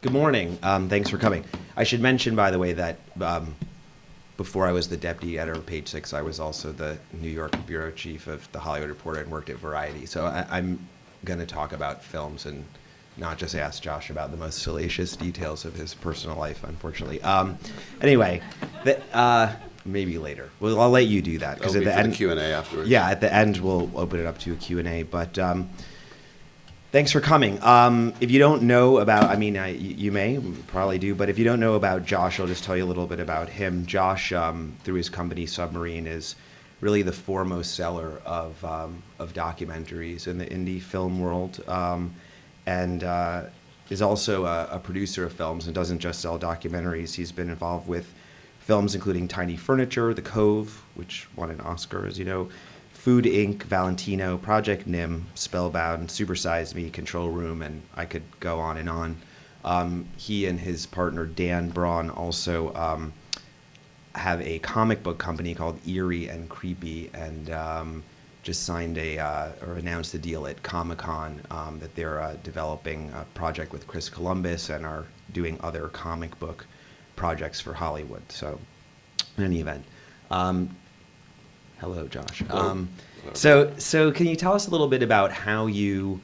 Good morning. Thanks for coming. I should mention, by the way, that before I was the deputy editor of Page Six, I was also the New York bureau chief of the Hollywood Reporter and worked at Variety. So I'm going to talk about films and not just ask Josh about the most salacious details of his personal life, unfortunately. Anyway, maybe later. Well, I'll let you do that because at the end, Q&A afterwards. Yeah, at the end we'll open it up to a Q&A. But thanks for coming. If you don't know about, you may probably do, but if you don't know about Josh, I'll just tell you a little bit about him. Josh, through his company Submarine, is really the foremost seller of documentaries in the indie film world, and is also a producer of films and doesn't just sell documentaries. He's been involved with films including Tiny Furniture, The Cove, which won an Oscar, as you know, Food Inc., Valentino, Project Nim, Spellbound, Super Size Me, Control Room, and I could go on and on. He and his partner Dan Braun also have a comic book company called Eerie and Creepy, and just signed or announced a deal at Comic-Con that they're developing a project with Chris Columbus and are doing other comic book projects for Hollywood. So, in any event, hello, Josh. So can you tell us a little bit about how do you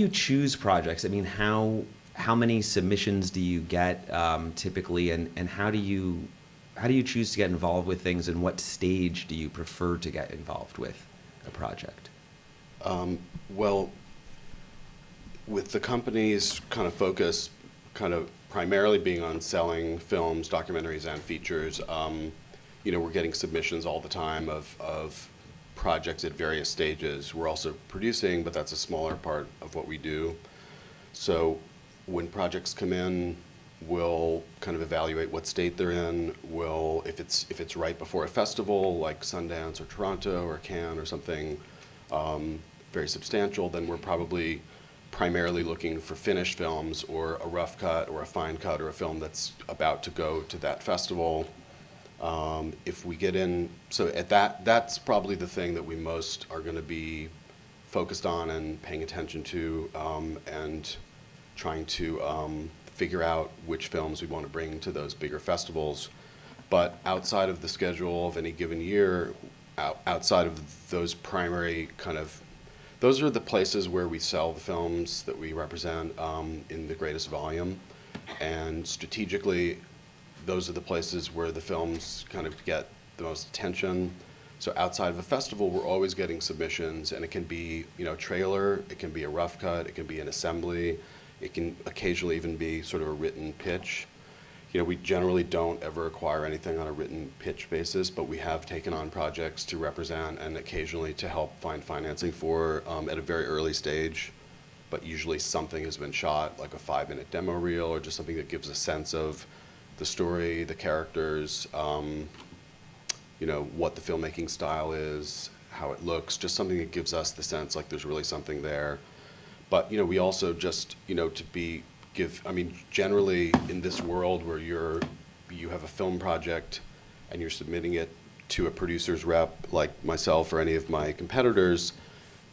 choose projects? I mean, how many submissions do you get typically, and how do you choose to get involved with things, and what stage do you prefer to get involved with a project? Well, with the company's kind of focus, kind of primarily being on selling films, documentaries, and features, we're getting submissions all the time of projects at various stages. We're also producing, but that's a smaller part of what we do. So when projects come in, we'll kind of evaluate what state they're in. If it's right before a festival like Sundance or Toronto or Cannes or something very substantial, then we're probably primarily looking for finished films or a rough cut or a fine cut or a film that's about to go to that festival. If we get in, so that's probably the thing that we most are going to be focused on and paying attention to, and trying to figure out which films we want to bring to those bigger festivals. But outside of the schedule of any given year, outside of those primary those are the places where we sell the films that we represent in the greatest volume, and strategically, those are the places where the films kind of get the most attention. So outside of a festival, we're always getting submissions, and it can be, trailer, it can be a rough cut, it can be an assembly, it can occasionally even be sort of a written pitch. We generally don't ever acquire anything on a written pitch basis, but we have taken on projects to represent and occasionally to help find financing for at a very early stage. But usually something has been shot, like a 5-minute demo reel, or just something that gives a sense of the story, the characters, what the filmmaking style is, how it looks, just something that gives us the sense like there's really something there. But, we also just, generally in this world where you have a film project and you're submitting it to a producer's rep like myself or any of my competitors,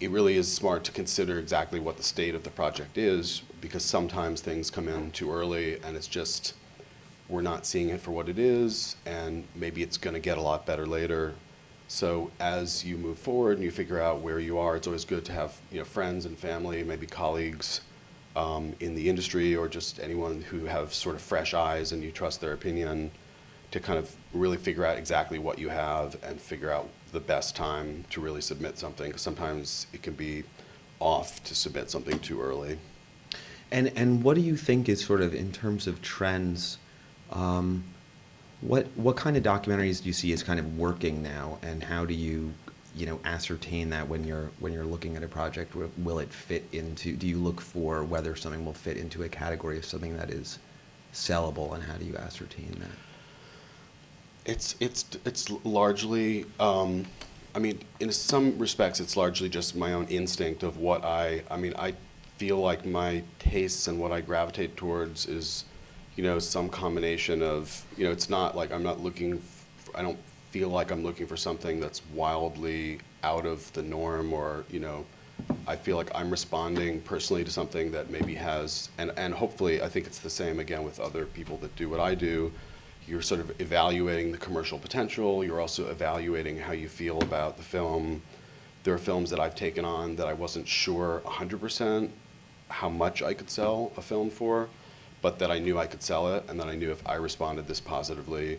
it really is smart to consider exactly what the state of the project is, because sometimes things come in too early and it's just, we're not seeing it for what it is, and maybe it's going to get a lot better later. So as you move forward and you figure out where you are, it's always good to have friends and family, maybe colleagues in the industry, or just anyone who have sort of fresh eyes and you trust their opinion, to kind of really figure out exactly what you have and figure out the best time to really submit something. Because sometimes it can be off to submit something too early. And what do you think is sort of, in terms of trends, what kind of documentaries do you see as kind of working now, and how do you ascertain that when you're looking at a project? Will it fit into? Do you look for whether something will fit into a category of something that is sellable, and how do you ascertain that? It's largely, in some respects, it's largely just my own instinct of what I feel like my tastes and what I gravitate towards is, some combination of, it's not like I don't feel like I'm looking for something that's wildly out of the norm, or, I feel like I'm responding personally to something that maybe has, and hopefully I think it's the same again with other people that do what I do. You're sort of evaluating the commercial potential. You're also evaluating how you feel about the film. There are films that I've taken on that I wasn't sure 100% how much I could sell a film for, but that I knew I could sell it, and that I knew if I responded this positively,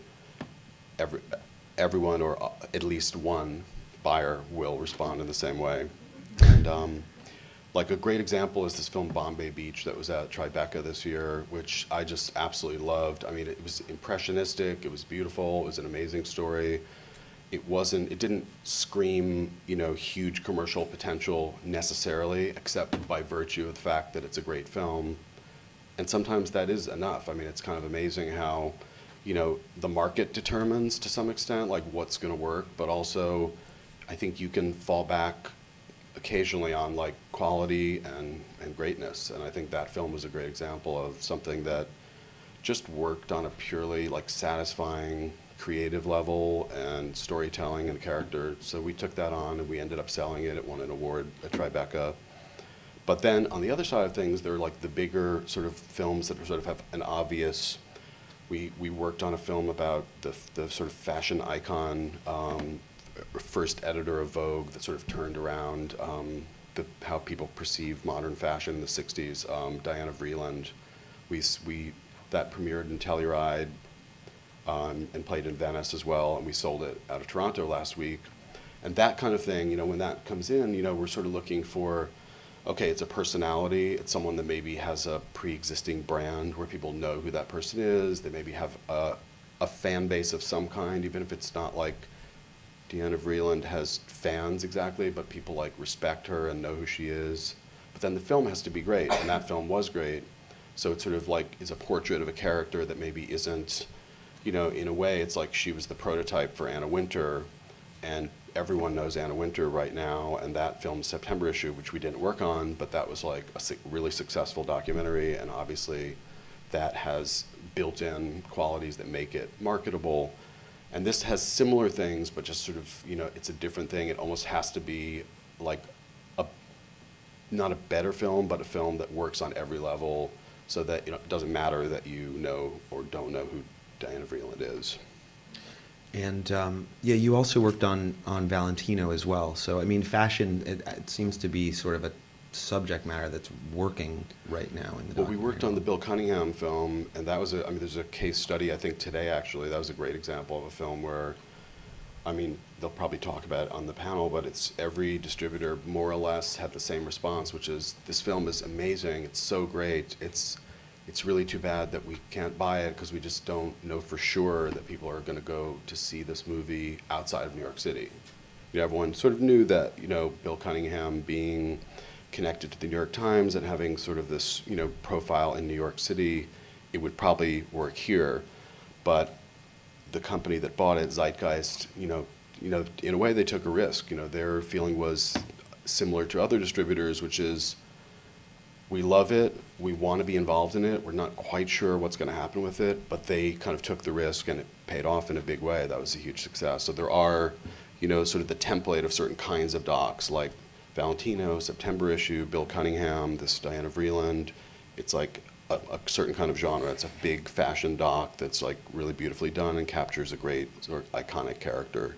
everyone or at least one buyer will respond in the same way. And like a great example is this film Bombay Beach that was at Tribeca this year, which I just absolutely loved. I mean, it was impressionistic, it was beautiful, it was an amazing story. It didn't scream, huge commercial potential necessarily, except by virtue of the fact that it's a great film. And sometimes that is enough. I mean, it's kind of amazing how, the market determines to some extent, like what's gonna work, but also I think you can fall back occasionally on like quality and greatness. And I think that film was a great example of something that just worked on a purely like satisfying creative level and storytelling and character. So we took that on and we ended up selling it. It won an award at Tribeca. But then on the other side of things, there are like the bigger sort of films that sort of have an obvious, we worked on a film about the sort of fashion icon, first editor of Vogue that sort of turned around how people perceive modern fashion in the 60s, Diana Vreeland. That premiered in Telluride and played in Venice as well, and we sold it out of Toronto last week. And that kind of thing, when that comes in, we're sort of looking for, okay, it's a personality, it's someone that maybe has a pre-existing brand where people know who that person is, they maybe have a fan base of some kind, even if it's not like Deanna Vreeland has fans exactly, but people like respect her and know who she is. But then the film has to be great, and that film was great. So it sort of like is a portrait of a character that maybe isn't, in a way it's like she was the prototype for Anna Wintour, and everyone knows Anna Wintour right now, and that film's September issue, which we didn't work on, but that was like a really successful documentary, and obviously that has built-in qualities that make it marketable. And this has similar things, but just sort of, it's a different thing. It almost has to be like not a better film, but a film that works on every level, so that it doesn't matter that you know or don't know who Diana Vreeland is. And you also worked on Valentino as well. So I mean, fashion it seems to be sort of a subject matter that's working right now in the Well, we worked on the Bill Cunningham film, and that was there's a case study I think today actually. That was a great example of a film where, they'll probably talk about it on the panel, but it's every distributor more or less had the same response, which is this film is amazing, it's so great, it's really too bad that we can't buy it because we just don't know for sure that people are going to go to see this movie outside of New York City. Everyone sort of knew that, Bill Cunningham being connected to the New York Times and having sort of this, profile in New York City, it would probably work here. But the company that bought it, Zeitgeist, in a way they took a risk. Their feeling was similar to other distributors, which is, we love it, we want to be involved in it, we're not quite sure what's going to happen with it, but they kind of took the risk and it paid off in a big way. That was a huge success. So there are, sort of the template of certain kinds of docs, like Valentino, September issue, Bill Cunningham, this Diana Vreeland. It's like a certain kind of genre. It's a big fashion doc that's like really beautifully done and captures a great sort of iconic character.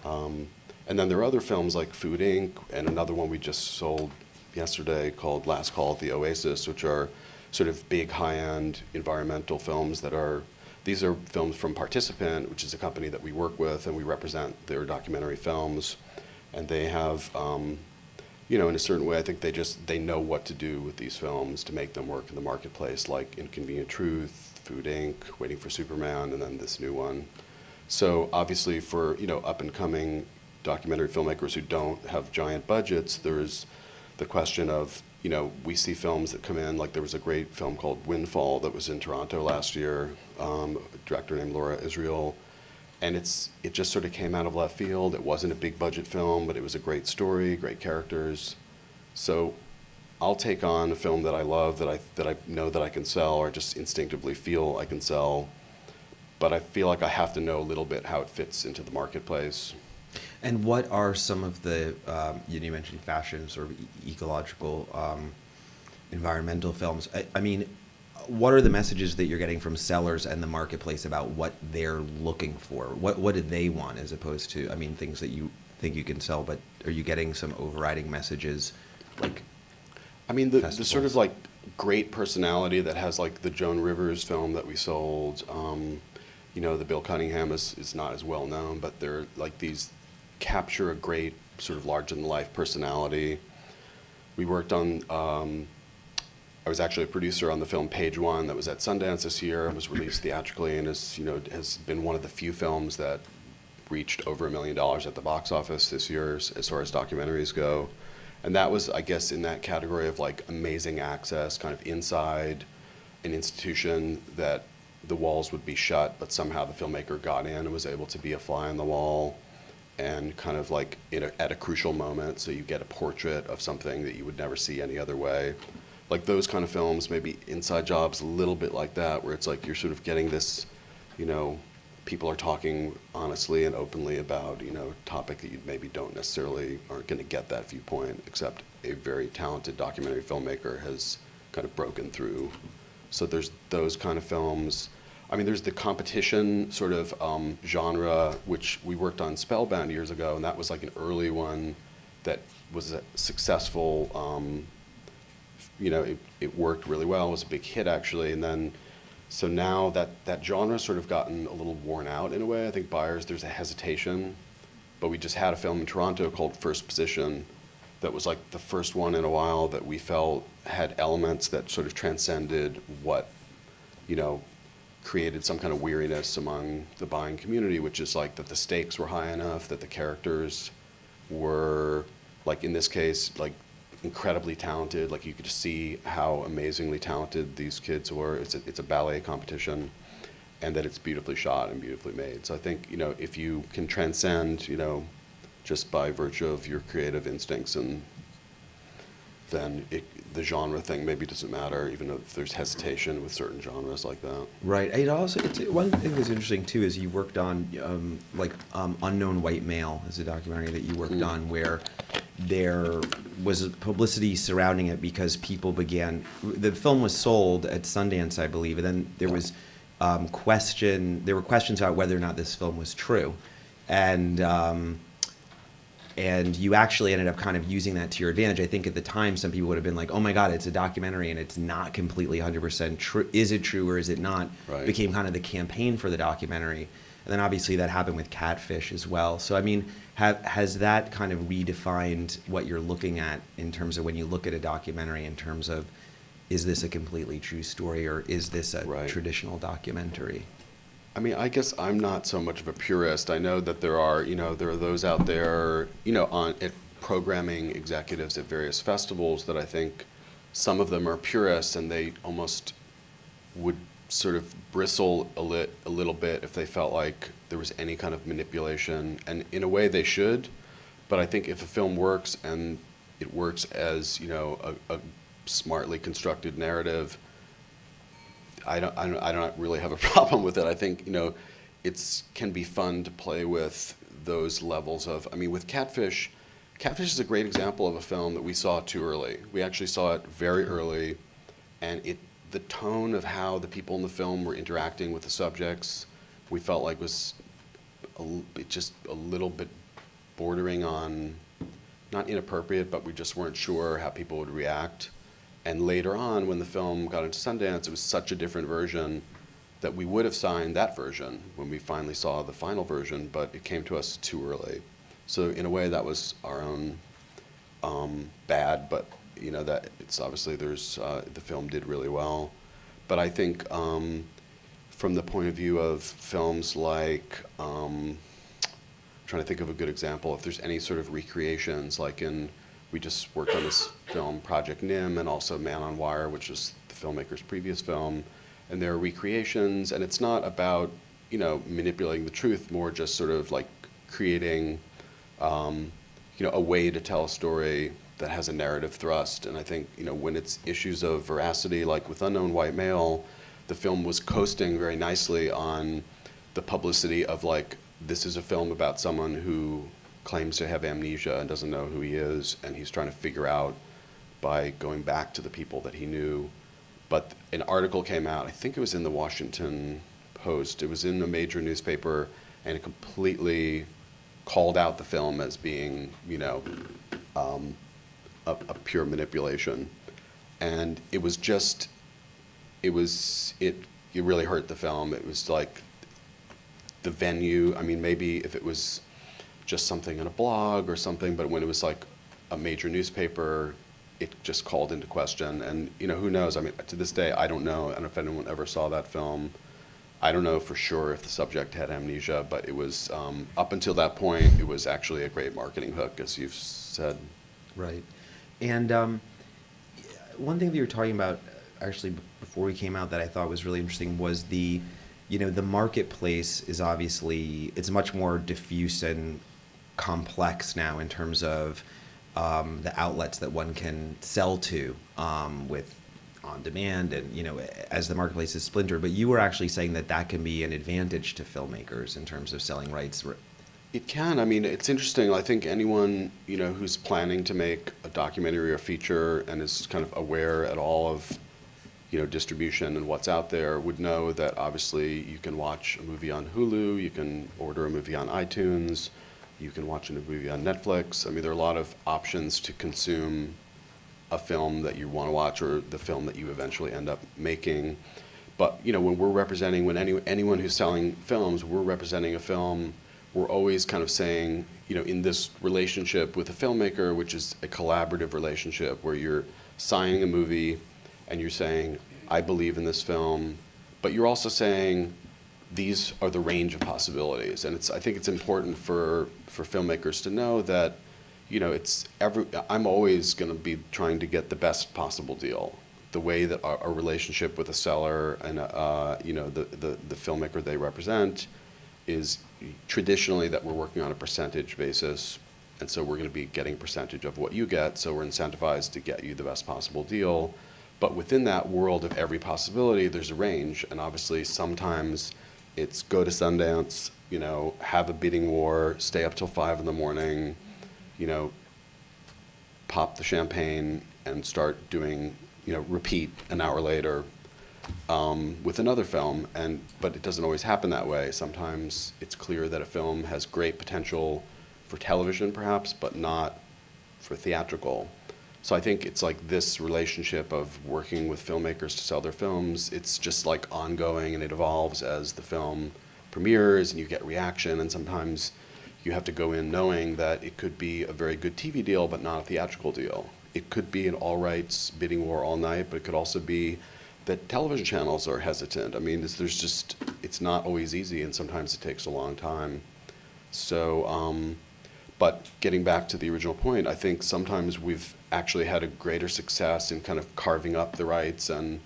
And then there are other films like Food Inc. and another one we just sold yesterday called Last Call at the Oasis, which are sort of big high-end environmental films these are films from Participant, which is a company that we work with, and we represent their documentary films. And they have, in a certain way, I think they know what to do with these films to make them work in the marketplace, like Inconvenient Truth, Food Inc., Waiting for Superman, and then this new one. So obviously for, up-and-coming documentary filmmakers who don't have giant budgets, there's the question of, we see films that come in, like there was a great film called Windfall that was in Toronto last year, a director named Laura Israel, and it just sort of came out of left field. It wasn't a big budget film, but it was a great story, great characters. So I'll take on a film that I love, that I know that I can sell, or just instinctively feel I can sell, but I feel like I have to know a little bit how it fits into the marketplace. And what are some of the, you mentioned fashion, sort of ecological, environmental films. I mean, what are the messages that you're getting from sellers and the marketplace about what they're looking for? What do they want as opposed to, I mean, things that you think you can sell, but are you getting some overriding messages like I mean, the festivals? sort of like great personality that has like the Joan Rivers film that we sold. You know, the Bill Cunningham is not as well known, but they're like these capture a great sort of larger than life personality. We worked on, I was actually a producer on the film Page One that was at Sundance this year and was released theatrically and is, you know, has been one of the few films that reached over $1 million at the box office this year as far as documentaries go. And that was, I guess, in that category of like amazing access, kind of inside an institution that the walls would be shut, but somehow the filmmaker got in and was able to be a fly on the wall and kind of like at a crucial moment, so you get a portrait of something that you would never see any other way. Like those kind of films, maybe Inside Jobs, a little bit like that, where it's like you're sort of getting this, you know, people are talking honestly and openly about, you know, a topic that you maybe don't necessarily aren't going to get that viewpoint, except a very talented documentary filmmaker has kind of broken through. So there's those kind of films. I mean, there's the competition sort of genre, which we worked on Spellbound years ago, and that was like an early one that was a successful, you know, it worked really well. It was a big hit, actually. And then, so now that genre sort of gotten a little worn out in a way. I think buyers, there's a hesitation. But we just had a film in Toronto called First Position that was like the first one in a while that we felt had elements that sort of transcended what, you know, created some kind of weariness among the buying community, which is like that the stakes were high enough, that the characters were, like in this case, like incredibly talented. Like you could see how amazingly talented these kids were. It's a ballet competition, and that it's beautifully shot and beautifully made. So I think, you know, if you can transcend, you know, just by virtue of your creative instincts, and then the genre thing maybe doesn't matter, even if there's hesitation with certain genres like that. Right. It also, one thing that's interesting too is you worked on Unknown White Male is a documentary that you worked on where there was publicity surrounding it because people began, the film was sold at Sundance, I believe, and then there was there were questions about whether or not this film was true. And you actually ended up kind of using that to your advantage. I think at the time, some people would have been like, oh my God, it's a documentary and it's not completely 100% true. Is it true or is it not? Right. Became kind of the campaign for the documentary. And then obviously that happened with Catfish as well. So I mean, has that kind of redefined what you're looking at in terms of when you look at a documentary in terms of, is this a completely true story or is this a traditional documentary? I mean, I guess I'm not so much of a purist. I know that there are those out there, you know, at programming executives at various festivals that I think some of them are purists and they almost would sort of bristle a little bit if they felt like there was any kind of manipulation. And in a way they should, but I think if a film works and it works as, you know, a smartly constructed narrative, I don't really have a problem with it. I think, you know, can be fun to play with those levels of, I mean, with Catfish is a great example of a film that we saw too early. We actually saw it very early, and the tone of how the people in the film were interacting with the subjects, we felt like was just a little bit bordering on, not inappropriate, but we just weren't sure how people would react. And later on, when the film got into Sundance, it was such a different version that we would have signed that version when we finally saw the final version, but it came to us too early. So in a way, that was our own bad, but you know, that it's obviously the film did really well. But I think from the point of view of films like, I'm trying to think of a good example, if there's any sort of recreations, like we just worked on this film, Project Nim, and also Man on Wire, which was the filmmaker's previous film. And there are recreations, and it's not about, you know, manipulating the truth, more just sort of like creating, you know, a way to tell a story that has a narrative thrust. And I think, you know, when it's issues of veracity, like with Unknown White Male, the film was coasting very nicely on the publicity of like, this is a film about someone who claims to have amnesia and doesn't know who he is, and he's trying to figure out by going back to the people that he knew. But an article came out, I think it was in the Washington Post, it was in a major newspaper, and it completely called out the film as being, a pure manipulation. And it was just, it really hurt the film. It was like the venue, I mean, maybe if it was just something in a blog or something, but when it was like a major newspaper, it just called into question. And, who knows? I mean, to this day, I don't know. I don't know if anyone ever saw that film. I don't know for sure if the subject had amnesia, but it was, up until that point, it was actually a great marketing hook, as you've said. Right. And one thing that you were talking about, actually, before we came out that I thought was really interesting was the marketplace is obviously, it's much more diffuse and complex now in terms of the outlets that one can sell to with on demand and, as the marketplace is splintered. But you were actually saying that can be an advantage to filmmakers in terms of selling rights. It can. I mean, it's interesting. I think anyone, who's planning to make a documentary or feature and is kind of aware at all of, distribution and what's out there would know that obviously you can watch a movie on Hulu, you can order a movie on iTunes, you can watch a movie on Netflix. I mean, there are a lot of options to consume a film that you want to watch or the film that you eventually end up making. But, when we're representing, anyone who's selling films, we're representing a film, we're always kind of saying, in this relationship with a filmmaker, which is a collaborative relationship where you're signing a movie and you're saying, I believe in this film, but you're also saying, these are the range of possibilities. And I think it's important for filmmakers to know that, I'm always going to be trying to get the best possible deal. The way that our relationship with a seller and, the filmmaker they represent is traditionally that we're working on a percentage basis. And so we're going to be getting a percentage of what you get. So we're incentivized to get you the best possible deal. But within that world of every possibility, there's a range. And obviously sometimes it's go to Sundance, have a bidding war, stay up till 5 a.m, pop the champagne and start doing, repeat an hour later with another film. But it doesn't always happen that way. Sometimes it's clear that a film has great potential for television perhaps, but not for theatrical. So I think it's like this relationship of working with filmmakers to sell their films, it's just like ongoing and it evolves as the film premieres and you get reaction, and sometimes you have to go in knowing that it could be a very good TV deal but not a theatrical deal. It could be an all rights bidding war all night, but it could also be that television channels are hesitant. I mean, it's not always easy, and sometimes it takes a long time. So, but getting back to the original point, I think sometimes we've actually had a greater success in kind of carving up the rights, and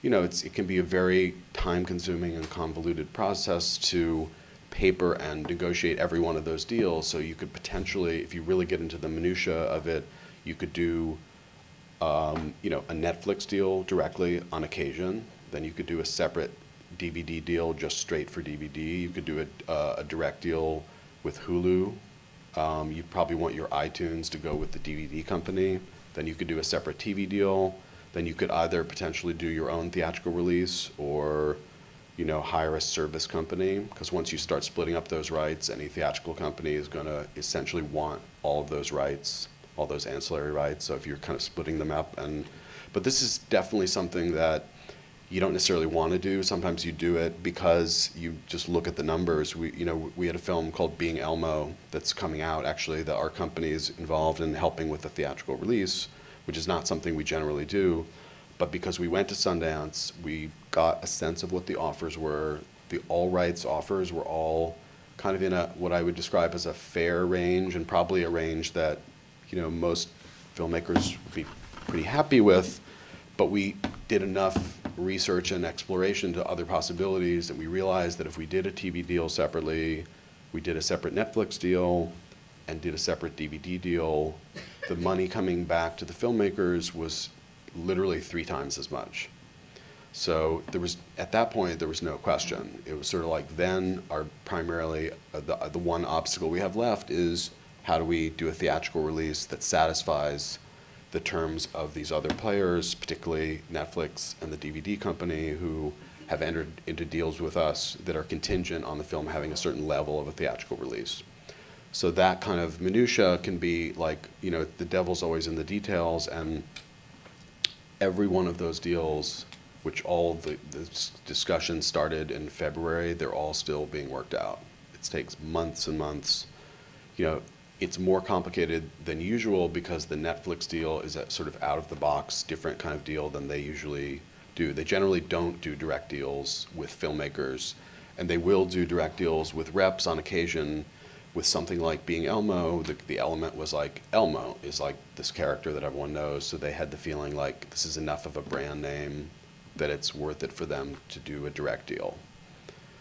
it can be a very time-consuming and convoluted process to paper and negotiate every one of those deals. So you could potentially, if you really get into the minutia of it, you could do a Netflix deal directly on occasion. Then you could do a separate DVD deal just straight for DVD. You could do a direct deal with Hulu. You probably want your iTunes to go with the DVD company. Then you could do a separate TV deal. Then you could either potentially do your own theatrical release or hire a service company, because once you start splitting up those rights, any theatrical company is going to essentially want all of those rights, all those ancillary rights. So if you're kind of splitting them up, but this is definitely something that you don't necessarily want to do. Sometimes you do it because you just look at the numbers. We had a film called Being Elmo that's coming out, actually, that our company is involved in helping with the theatrical release, which is not something we generally do. But because we went to Sundance, we got a sense of what the offers were. The all rights offers were all kind of in what I would describe as a fair range, and probably a range that most filmmakers would be pretty happy with. But we did enough research and exploration to other possibilities that we realized that if we did a TV deal separately, we did a separate Netflix deal, and did a separate DVD deal, the money coming back to the filmmakers was literally 3 times as much. So at that point, there was no question. It was sort of like, then our primarily, the one obstacle we have left is, how do we do a theatrical release that satisfies the terms of these other players, particularly Netflix and the DVD company, who have entered into deals with us that are contingent on the film having a certain level of a theatrical release. So that kind of minutia can be like, the devil's always in the details, and every one of those deals, which all the discussions started in February, they're all still being worked out. It takes months and months. It's more complicated than usual because the Netflix deal is a sort of out-of-the-box, different kind of deal than they usually do. They generally don't do direct deals with filmmakers, and they will do direct deals with reps on occasion. With something like Being Elmo, the element was like, Elmo is like this character that everyone knows, so they had the feeling like this is enough of a brand name that it's worth it for them to do a direct deal.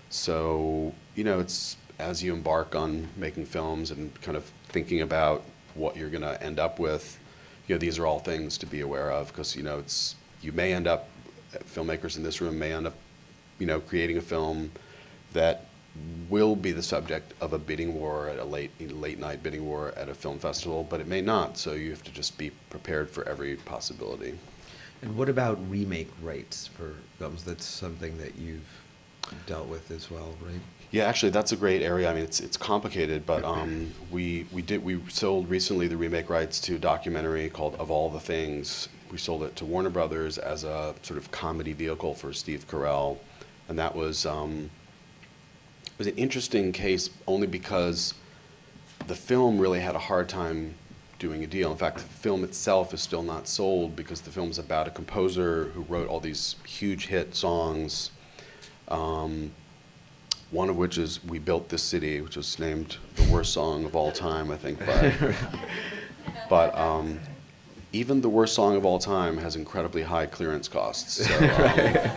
So, it's as you embark on making films and kind of thinking about what you're going to end up with, these are all things to be aware of, because, you may end up, filmmakers in this room may end up, creating a film that will be the subject of a bidding war at a late night bidding war at a film festival, but it may not. So you have to just be prepared for every possibility. And what about remake rights for films? That's something that you've dealt with as well, right? Yeah, actually, that's a great area. I mean, it's complicated, but we sold recently the remake rights to a documentary called Of All the Things. We sold it to Warner Brothers as a sort of comedy vehicle for Steve Carell, and that was it was an interesting case only because the film really had a hard time doing a deal. In fact, the film itself is still not sold because the film is about a composer who wrote all these huge hit songs. One of which is "We Built This City," which was named the worst song of all time, I think. But even the worst song of all time has incredibly high clearance costs. So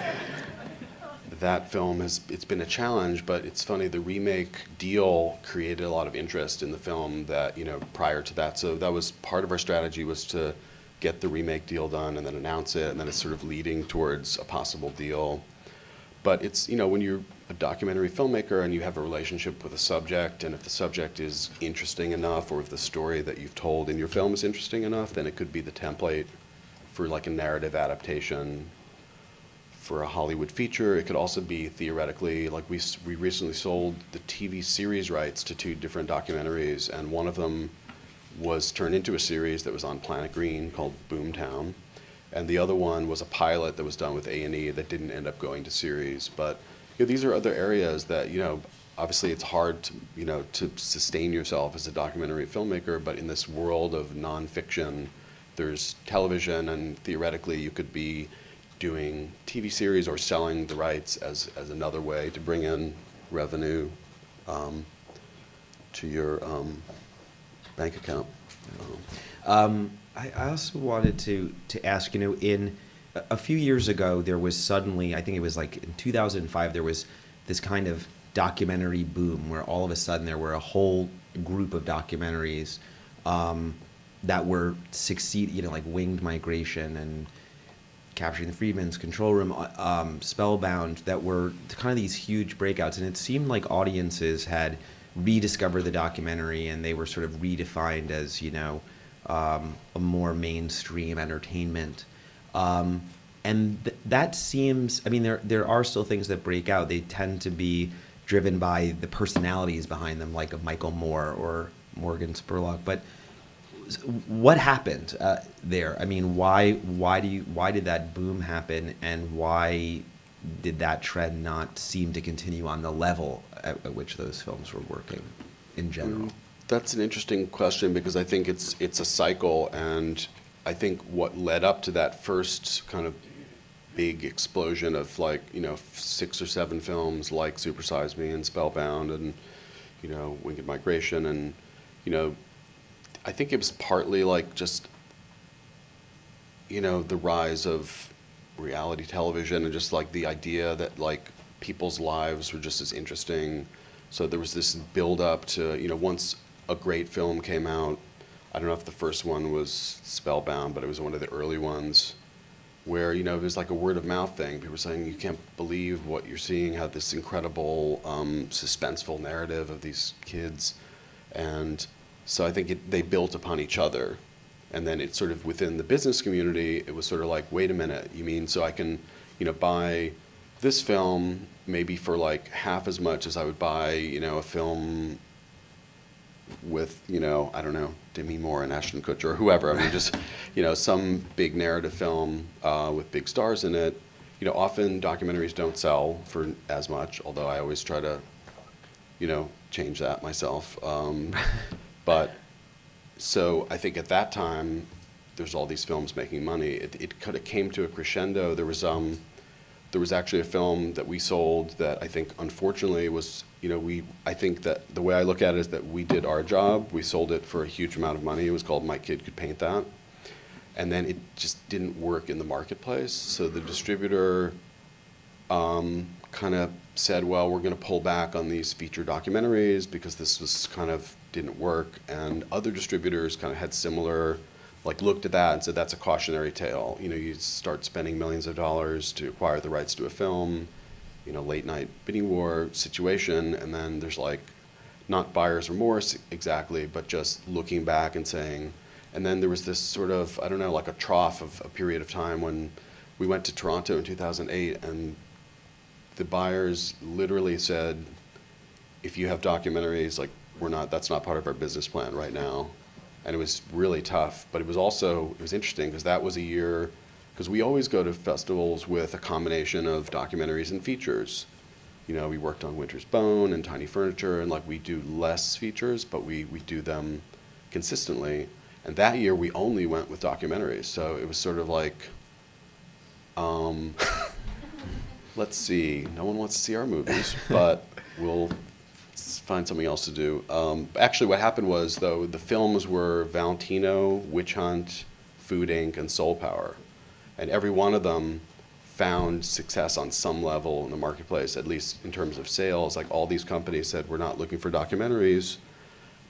that film it's been a challenge, but it's funny, the remake deal created a lot of interest in the film that, prior to that. So that was part of our strategy, was to get the remake deal done and then announce it, and then it's sort of leading towards a possible deal. But it's, when you're a documentary filmmaker and you have a relationship with a subject, and if the subject is interesting enough, or if the story that you've told in your film is interesting enough, then it could be the template for like a narrative adaptation for a Hollywood feature. It could also be theoretically, like we recently sold the TV series rights to 2 different documentaries, and one of them was turned into a series that was on Planet Green called Boomtown, and the other one was a pilot that was done with A&E that didn't end up going to series. But these are other areas that, obviously it's hard to, to sustain yourself as a documentary filmmaker, but in this world of nonfiction, there's television, and theoretically you could be doing TV series or selling the rights as another way to bring in revenue to your bank account. I also wanted to ask, in a few years ago, there was suddenly, I think it was like in 2005, there was this kind of documentary boom where all of a sudden there were a whole group of documentaries that were like Winged Migration and Capturing the Freedmen's, Control Room, Spellbound, that were kind of these huge breakouts. And it seemed like audiences had rediscovered the documentary, and they were sort of redefined as, a more mainstream entertainment. That seems, I mean, there are still things that break out. They tend to be driven by the personalities behind them, like a Michael Moore or Morgan Spurlock. But what happened there? I mean, why did that boom happen, and why did that trend not seem to continue on the level at which those films were working in general? That's an interesting question, because I think it's a cycle, and I think what led up to that first kind of big explosion of 6 or 7 films like Super Size Me and Spellbound and Winged Migration, and I think it was partly just the rise of reality television, and just the idea that people's lives were just as interesting. So there was this build up to once a great film came out. I don't know if the first one was Spellbound, but it was one of the early ones where there's a word of mouth thing. People were saying, you can't believe what you're seeing, how this incredible suspenseful narrative of these kids. And So I think they built upon each other. And then it sort of within the business community, it was sort of like, wait a minute, you mean so I can, buy this film maybe for like half as much as I would buy, a film with, I don't know, Demi Moore and Ashton Kutcher or whoever. I mean, just, some big narrative film with big stars in it. Often documentaries don't sell for as much, although I always try to, change that myself. But so I think at that time, there's all these films making money. It kind of came to a crescendo. There was actually a film that we sold that I think unfortunately was, I think that the way I look at it is that we did our job. We sold it for a huge amount of money. It was called My Kid Could Paint That. And then it just didn't work in the marketplace. So the distributor kind of said, well, we're going to pull back on these feature documentaries because this was kind of didn't work. And other distributors kind of had similar, like looked at that and said, that's a cautionary tale. You start spending millions of dollars to acquire the rights to a film, late night bidding war situation. And then there's like, not buyer's remorse exactly, but just looking back and saying, and then there was this sort of, I don't know, like a trough of a period of time when we went to Toronto in 2008 and the buyers literally said, if you have documentaries, like that's not part of our business plan right now. And it was really tough, but it was interesting because that was a year, because we always go to festivals with a combination of documentaries and features. We worked on Winter's Bone and Tiny Furniture, and like we do less features, but we do them consistently. And that year we only went with documentaries. So it was sort of like, let's see, no one wants to see our movies, but we'll find something else to do. Actually, what happened was, though, the films were Valentino, Witch Hunt, Food Inc., and Soul Power. And every one of them found success on some level in the marketplace, at least in terms of sales. Like all these companies said, we're not looking for documentaries.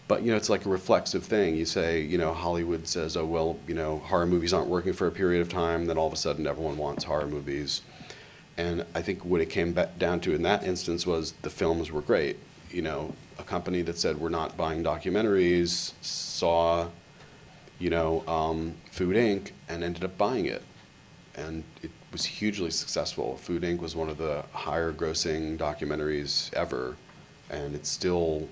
But, it's like a reflexive thing. You say, Hollywood says, oh, well, horror movies aren't working for a period of time. Then all of a sudden everyone wants horror movies. And I think what it came back down to in that instance was the films were great. A company that said we're not buying documentaries saw, Food Inc. and ended up buying it. And it was hugely successful. Food Inc. was one of the higher grossing documentaries ever. And it's still,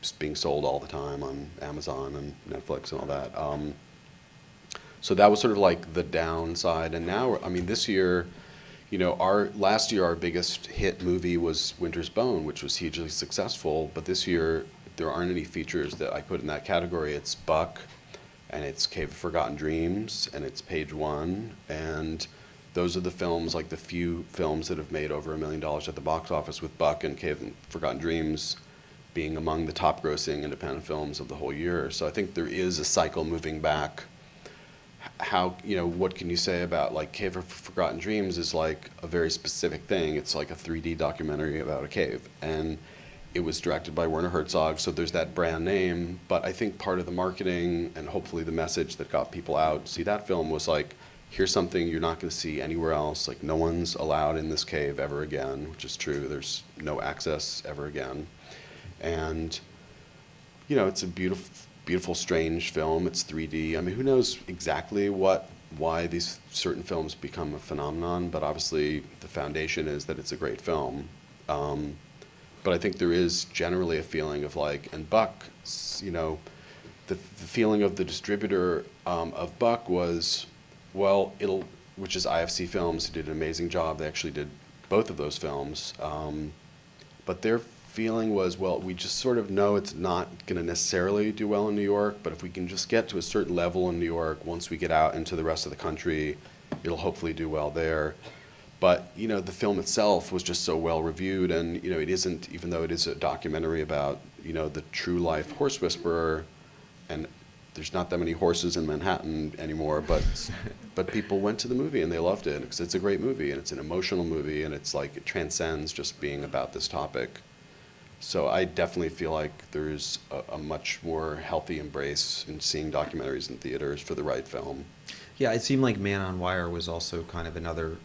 just being sold all the time on Amazon and Netflix and all that. So that was sort of like the downside. And now, this year, last year our biggest hit movie was Winter's Bone, which was hugely successful. But this year there aren't any features that I put in that category. It's Buck, and it's Cave of Forgotten Dreams, and it's Page One, and those are the films, like the few films that have made over $1 million at the box office, with Buck and Cave of Forgotten Dreams being among the top grossing independent films of the whole year. So I think there is a cycle moving back. How, what can you say about, like, Cave of Forgotten Dreams is like a very specific thing. It's like a 3D documentary about a cave. And it was directed by Werner Herzog, so there's that brand name. But I think part of the marketing and hopefully the message that got people out to see that film was like, here's something you're not going to see anywhere else. Like, no one's allowed in this cave ever again, which is true. There's no access ever again. And, it's a beautiful, strange film. It's 3D. Who knows exactly why these certain films become a phenomenon, but obviously the foundation is that it's a great film. But I think there is generally a feeling of like, and Buck, the feeling of the distributor of Buck was, well, which is IFC Films, who did an amazing job. They actually did both of those films. But their feeling was, well, we just sort of know it's not going to necessarily do well in New York, but if we can just get to a certain level in New York, once we get out into the rest of the country, it'll hopefully do well there. But, the film itself was just so well reviewed, and, it isn't, even though it is a documentary about, the true life horse whisperer, and there's not that many horses in Manhattan anymore, but people went to the movie and they loved it because it's a great movie and it's an emotional movie and it's like it transcends just being about this topic. So I definitely feel like there's a much more healthy embrace in seeing documentaries in theaters for the right film. Yeah, it seemed like Man on Wire was also kind of another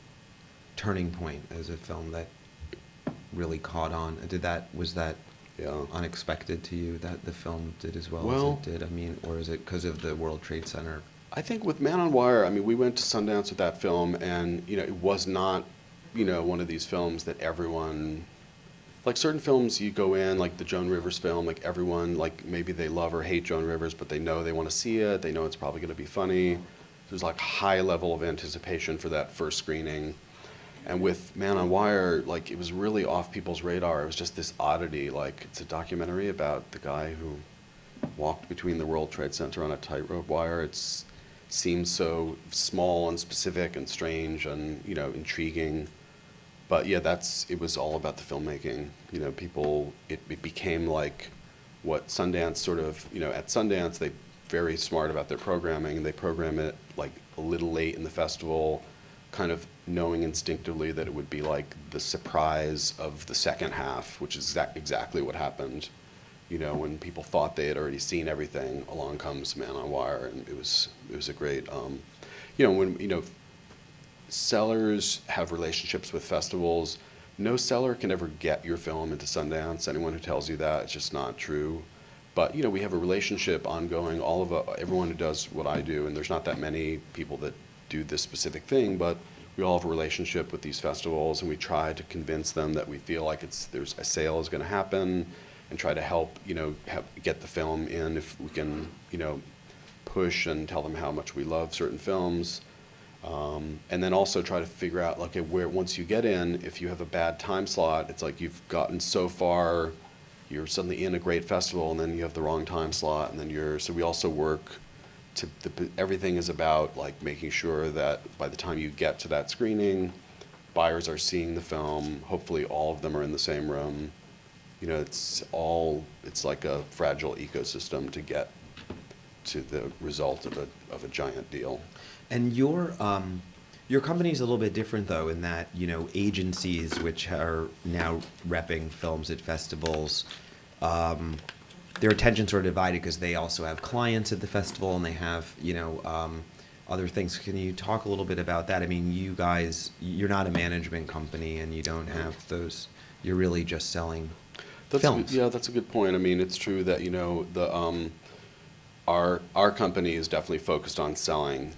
turning point as a film that really caught on. Was that Yeah. unexpected to you that the film did as well Well, as it did? I mean, or is it because of the World Trade Center? I think with Man on Wire, I mean, we went to Sundance with that film, and it was not, one of these films that everyone, like certain films you go in, like the Joan Rivers film, like everyone, like maybe they love or hate Joan Rivers, but they know they want to see it. They know it's probably going to be funny. There's like high level of anticipation for that first screening. And with Man on Wire, like it was really off people's radar. It was just this oddity. Like it's a documentary about the guy who walked between the World Trade Center on a tightrope wire. It seems so small and specific and strange and intriguing. But yeah, it was all about the filmmaking. It became like what Sundance sort of, at Sundance, they very smart about their programming. They program it like a little late in the festival, kind of knowing instinctively that it would be like the surprise of the second half, which is exactly what happened. When people thought they had already seen everything, along comes Man on Wire, and it was a great, when sellers have relationships with festivals. No seller can ever get your film into Sundance. Anyone who tells you that, it's just not true. But we have a relationship ongoing. Everyone who does what I do, and there's not that many people that do this specific thing, but we all have a relationship with these festivals, and we try to convince them that we feel like there's a sale is going to happen, and try to help get the film in if we can push and tell them how much we love certain films. And then also try to figure out, like, where once you get in, if you have a bad time slot, it's like you've gotten so far, you're suddenly in a great festival, and then you have the wrong time slot, and then so we also work everything is about, like, making sure that by the time you get to that screening, buyers are seeing the film, hopefully all of them are in the same room. It's like a fragile ecosystem to get to the result of a giant deal. And your company is a little bit different, though, in that agencies which are now repping films at festivals, their attentions are divided because they also have clients at the festival and they have other things. Can you talk a little bit about that? I mean, you guys, you're not a management company and you don't have those. You're really just selling films. Yeah, that's a good point. I mean, it's true that our company is definitely focused on selling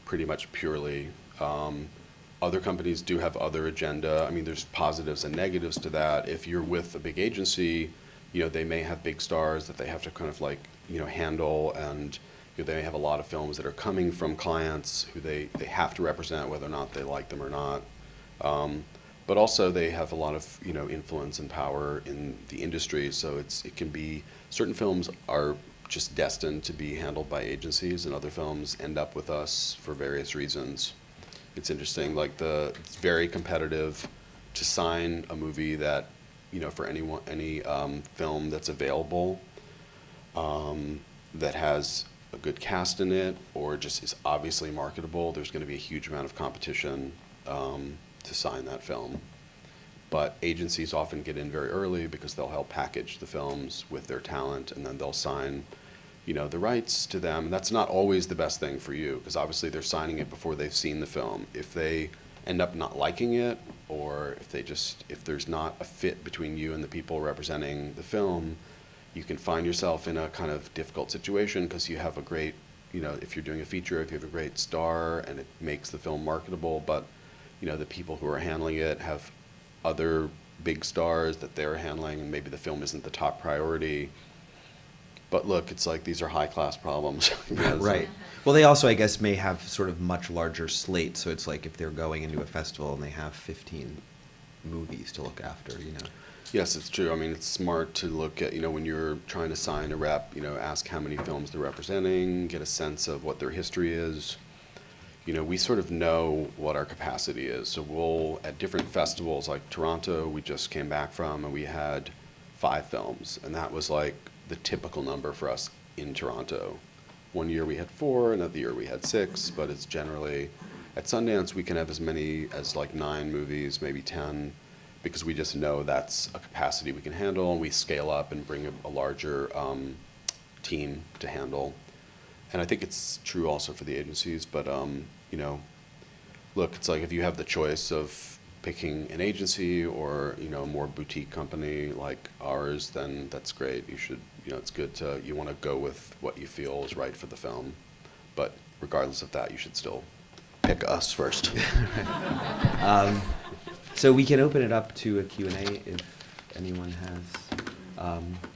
pretty much purely. Other companies do have other agenda. I mean, there's positives and negatives to that. If you're with a big agency, they may have big stars that they have to kind of like, handle, and they may have a lot of films that are coming from clients who they have to represent whether or not they like them or not. But also they have a lot of, influence and power in the industry, so it can be, certain films are just destined to be handled by agencies, and other films end up with us for various reasons. It's interesting, like it's very competitive to sign a movie that, for any film that's available, that has a good cast in it, or just is obviously marketable. There's going to be a huge amount of competition to sign that film. But agencies often get in very early because they'll help package the films with their talent, and then they'll sign the rights to them. And that's not always the best thing for you, because obviously they're signing it before they've seen the film. If they end up not liking it, or if there's not a fit between you and the people representing the film, you can find yourself in a kind of difficult situation, because you have a great, if you're doing a feature, if you have a great star and it makes the film marketable, but the people who are handling it have other big stars that they're handling, and maybe the film isn't the top priority. But look, it's like these are high-class problems. Right. Well, they also, I guess, may have sort of much larger slates. So it's like if they're going into a festival and they have 15 movies to look after, Yes, it's true. I mean, it's smart to look at, when you're trying to sign a rep, ask how many films they're representing, get a sense of what their history is. We sort of know what our capacity is. So at different festivals, like Toronto, we just came back from, and we had 5 films. And that was like the typical number for us in Toronto. One year we had 4, another year we had 6, but it's generally, at Sundance we can have as many as like 9 movies, maybe 10, because we just know that's a capacity we can handle, and we scale up and bring a larger team to handle. And I think it's true also for the agencies, but look, it's like if you have the choice of picking an agency or, a more boutique company like ours, then that's great. You should, it's good to, you want to go with what you feel is right for the film. But regardless of that, you should still pick us first. So we can open it up to a Q&A if anyone has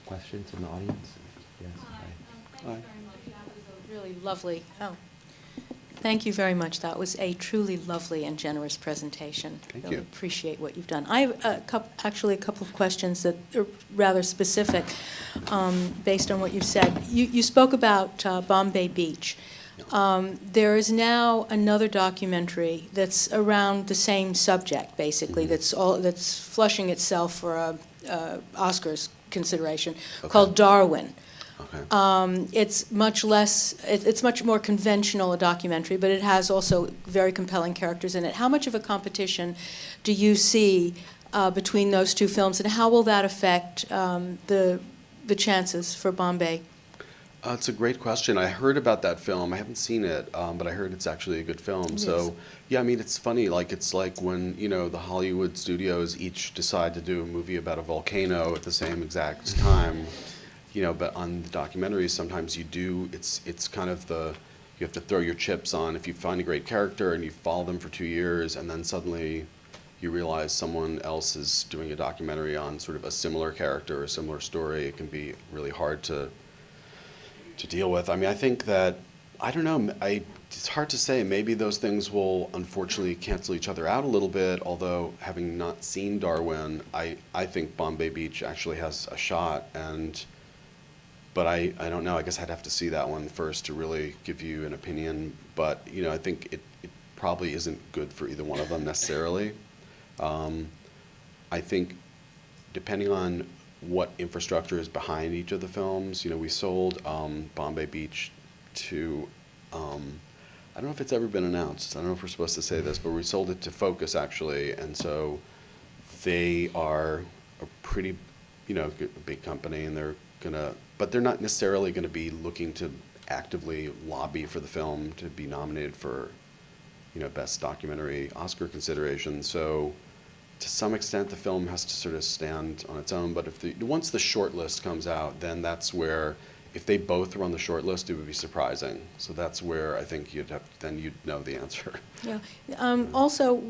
questions in the audience. Yes. Hi. Thank you very much. That was a truly lovely and generous presentation. Thank Really you. appreciate what you've done. I have actually a couple of questions that are rather specific based on what you've said. You spoke about Bombay Beach. There is now another documentary that's around the same subject, basically, that's flushing itself for a Oscars consideration, called Darwin. Okay. It's much less, it's much more conventional a documentary, but it has also very compelling characters in it. How much of a competition do you see between those two films, and how will that affect the chances for Bombay? It's a great question. I heard about that film. I haven't seen it, but I heard it's actually a good film. It So, is. yeah, I mean, it's funny. It's like when, the Hollywood studios each decide to do a movie about a volcano at the same exact time. But on the documentaries, sometimes it's kind of you have to throw your chips on. If you find a great character and you follow them for 2 years, and then suddenly you realize someone else is doing a documentary on sort of a similar character or a similar story, it can be really hard to deal with. I mean, I think that, I don't know, it's hard to say. Maybe those things will unfortunately cancel each other out a little bit, although having not seen Darwin, I think Bombay Beach actually has a shot, but I don't know. I guess I'd have to see that one first to really give you an opinion, but I think it probably isn't good for either one of them necessarily. I think depending on what infrastructure is behind each of the films. We sold Bombay Beach to, I don't know if it's ever been announced. I don't know if we're supposed to say this, but we sold it to Focus, actually. And so they are a pretty, big company, and but they're not necessarily going to be looking to actively lobby for the film to be nominated for, Best Documentary Oscar consideration. So to some extent, the film has to sort of stand on its own. But once the short list comes out, then that's where, if they both were on the short list, it would be surprising. So that's where I think you'd know the answer. Yeah. Also,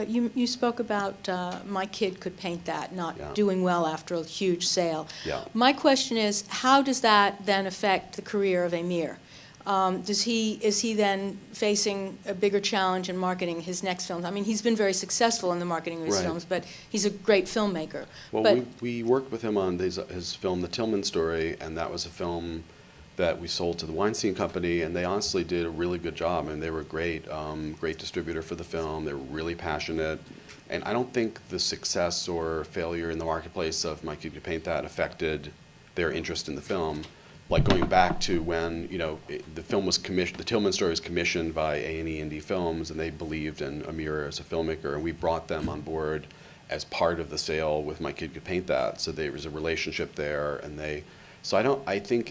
you spoke about My Kid Could Paint That not doing well after a huge sale. Yeah. My question is, how does that then affect the career of Amir? Is he then facing a bigger challenge in marketing his next films? I mean, he's been very successful in the marketing of his Right. films, but he's a great filmmaker. Well, but we worked with him on his film, The Tillman Story, and that was a film that we sold to the Weinstein Company, and they honestly did a really good job, and they were great, great distributor for the film. They were really passionate, and I don't think the success or failure in the marketplace of My Kid Could Paint That affected their interest in the film. Like going back to when the film was commissioned, The Tillman Story was commissioned by A&E Indie Films, and they believed in Amir as a filmmaker, and we brought them on board as part of the sale with My Kid Could Paint That. So there was a relationship there, and I think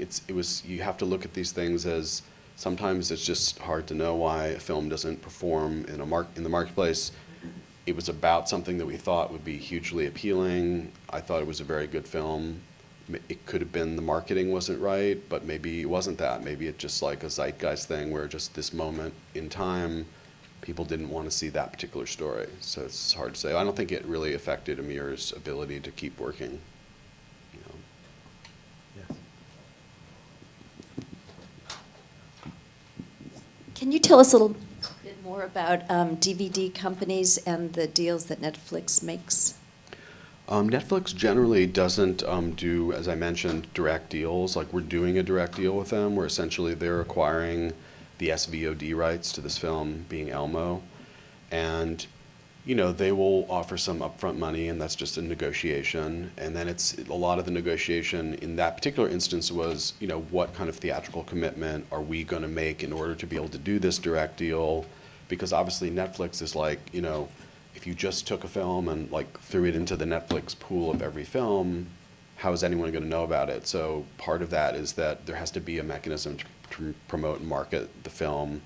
you have to look at these things as sometimes it's just hard to know why a film doesn't perform in the marketplace. It was about something that we thought would be hugely appealing. I thought it was a very good film. It could have been the marketing wasn't right, but maybe it wasn't that. Maybe it's just like a zeitgeist thing where just this moment in time, people didn't want to see that particular story. So it's hard to say. I don't think it really affected Amir's ability to keep working. Yes. Can you tell us a little bit more about DVD companies and the deals that Netflix makes? Netflix generally doesn't do, as I mentioned, direct deals. Like, we're doing a direct deal with them where essentially they're acquiring the SVOD rights to this film, being Elmo. And, they will offer some upfront money, and that's just a negotiation. And then a lot of the negotiation in that particular instance was, what kind of theatrical commitment are we going to make in order to be able to do this direct deal? Because obviously Netflix is like, if you just took a film and threw it into the Netflix pool of every film, how is anyone going to know about it? So part of that is that there has to be a mechanism to promote and market the film.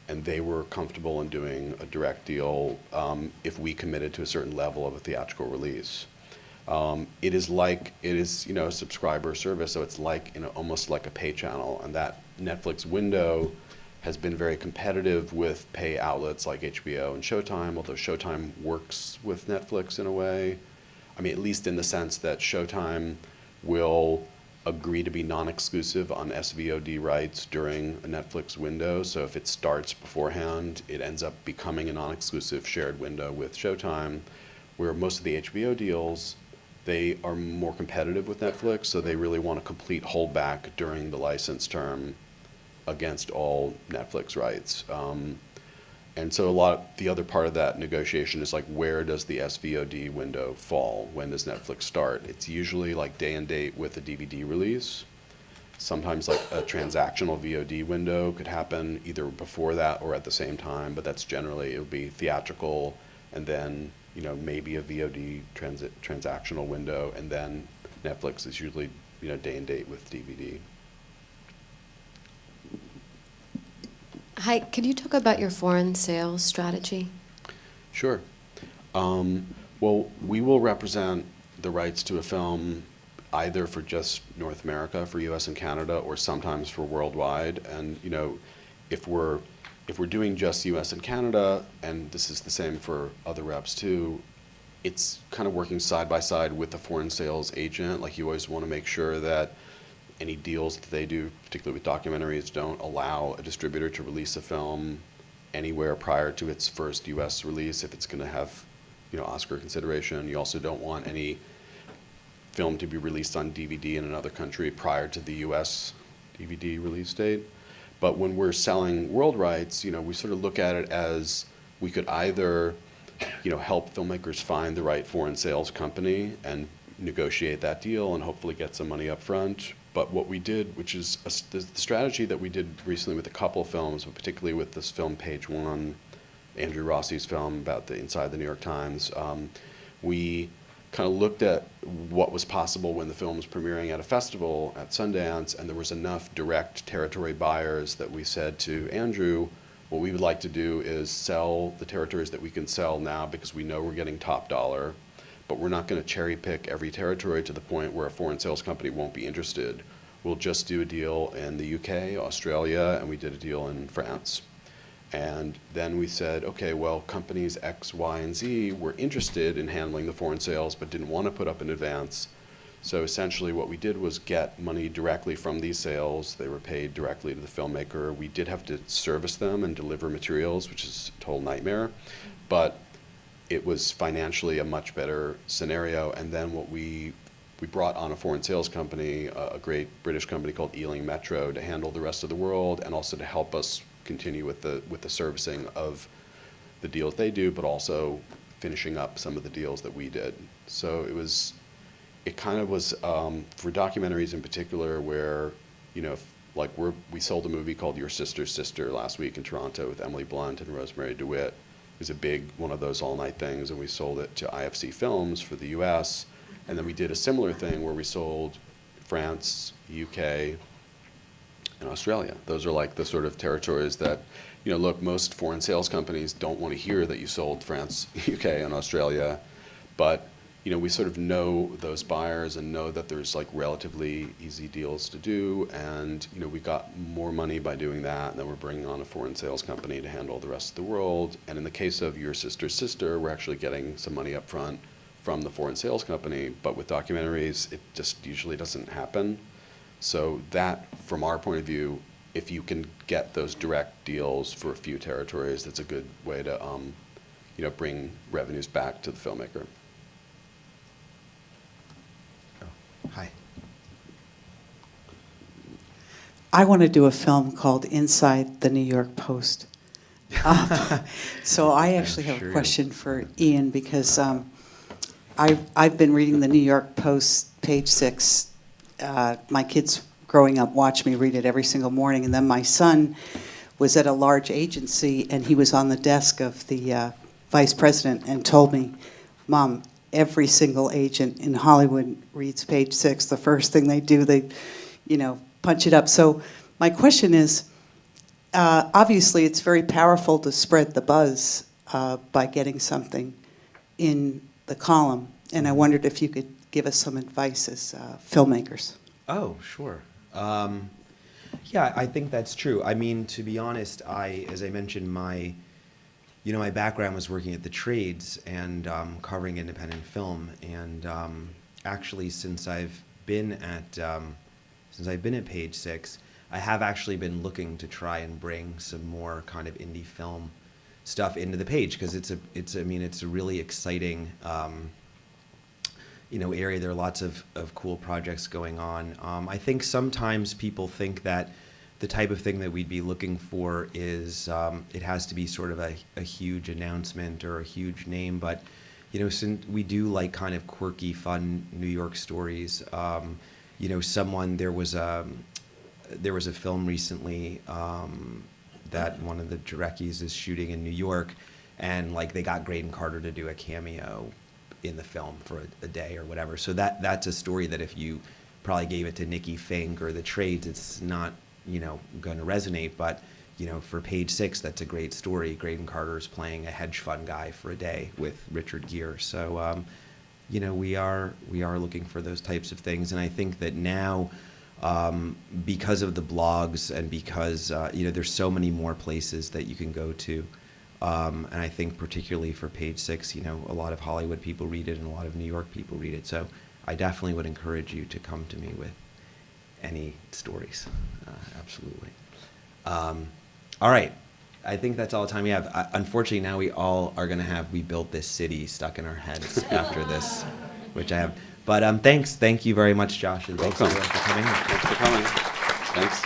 and they were comfortable in doing a direct deal if we committed to a certain level of a theatrical release. It is a subscriber service, so it's almost like a pay channel, and that Netflix window has been very competitive with pay outlets like HBO and Showtime, although Showtime works with Netflix in a way. I mean, at least in the sense that Showtime will agree to be non-exclusive on SVOD rights during a Netflix window. So if it starts beforehand, it ends up becoming a non-exclusive shared window with Showtime, where most of the HBO deals, they are more competitive with Netflix, so they really want a complete holdback during the license term against all Netflix rights. And so the other part of that negotiation is like, where does the SVOD window fall? When does Netflix start? It's usually like day and date with a DVD release. Sometimes like a transactional VOD window could happen either before that or at the same time, but that's generally, it would be theatrical and then, maybe a VOD transactional window, and then Netflix is usually, day and date with DVD. Hi, could you talk about your foreign sales strategy? Sure. Well, we will represent the rights to a film either for just North America, for US and Canada, or sometimes for worldwide. And, if we're doing just US and Canada, and this is the same for other reps too, it's kind of working side by side with the foreign sales agent. Like, you always want to make sure that any deals that they do, particularly with documentaries, don't allow a distributor to release a film anywhere prior to its first US release if it's going to have, Oscar consideration. You also don't want any film to be released on DVD in another country prior to the US DVD release date. But when we're selling world rights, we sort of look at it as we could either, help filmmakers find the right foreign sales company and negotiate that deal and hopefully get some money up front. But what we did, which is the strategy that we did recently with a couple of films, but particularly with this film, Page One, Andrew Rossi's film about the inside the New York Times, we kind of looked at what was possible when the film was premiering at a festival at Sundance, and there was enough direct territory buyers that we said to Andrew, what we would like to do is sell the territories that we can sell now because we know we're getting top dollar, but we're not going to cherry pick every territory to the point where a foreign sales company won't be interested. We'll just do a deal in the UK, Australia, and we did a deal in France. And then we said, okay, well, companies X, Y, and Z were interested in handling the foreign sales but didn't want to put up an advance. So essentially what we did was get money directly from these sales. They were paid directly to the filmmaker. We did have to service them and deliver materials, which is a total nightmare. But it was financially a much better scenario. And then what we brought on a foreign sales company, a great British company called Ealing Metro, to handle the rest of the world and also to help us continue with the servicing of the deals they do, but also finishing up some of the deals that we did. So it kind of was for documentaries in particular, where we sold a movie called Your Sister's Sister last week in Toronto with Emily Blunt and Rosemary DeWitt. It was a big one of those all-night things, and we sold it to IFC Films for the U.S. And then we did a similar thing where we sold France, UK, and Australia. Those are like the sort of territories that, look, most foreign sales companies don't want to hear that you sold France, UK, and Australia, but we sort of know those buyers and know that there's like relatively easy deals to do, and we got more money by doing that, and then we're bringing on a foreign sales company to handle the rest of the world. And in the case of Your Sister's Sister, we're actually getting some money up front from the foreign sales company, but with documentaries, it just usually doesn't happen. So that, from our point of view, if you can get those direct deals for a few territories, that's a good way to bring revenues back to the filmmaker. Hi. I want to do a film called Inside the New York Post. So I actually have a question for Ian, because I've been reading the New York Post, page 6. My kids growing up watched me read it every single morning, and then my son was at a large agency, and he was on the desk of the vice president and told me, Mom, every single agent in Hollywood reads page 6. The first thing they do, they punch it up. So my question is, obviously, it's very powerful to spread the buzz by getting something in the column. And I wondered if you could give us some advice as filmmakers. Oh, sure. Yeah, I think that's true. I mean, to be honest, as I mentioned, my background was working at the trades and covering independent film. And actually, since I've been at Page Six, I have actually been looking to try and bring some more kind of indie film stuff into the page, because it's a really exciting area. There are lots of cool projects going on. I think sometimes people think that the type of thing that we'd be looking for is it has to be sort of a huge announcement or a huge name, but since we do like kind of quirky, fun New York stories. There was a film recently that one of the Jareckis is shooting in New York, and like they got Graydon Carter to do a cameo in the film for a day or whatever. So that's a story that if you probably gave it to Nikki Fink or the trades, it's not going to resonate. But for Page Six, that's a great story. Graydon Carter's playing a hedge fund guy for a day with Richard Gere. So we are looking for those types of things, and I think that now, because of the blogs and because there's so many more places that you can go to, and I think particularly for Page Six, a lot of Hollywood people read it and a lot of New York people read it. So I definitely would encourage you to come to me with any stories. Absolutely. All right. I think that's all the time we have. Unfortunately, now we all are going to have "We Built This City" stuck in our heads after this, which I have. But thank you very much, Josh. And thanks Welcome. everyone for coming. Thanks for coming. Thanks.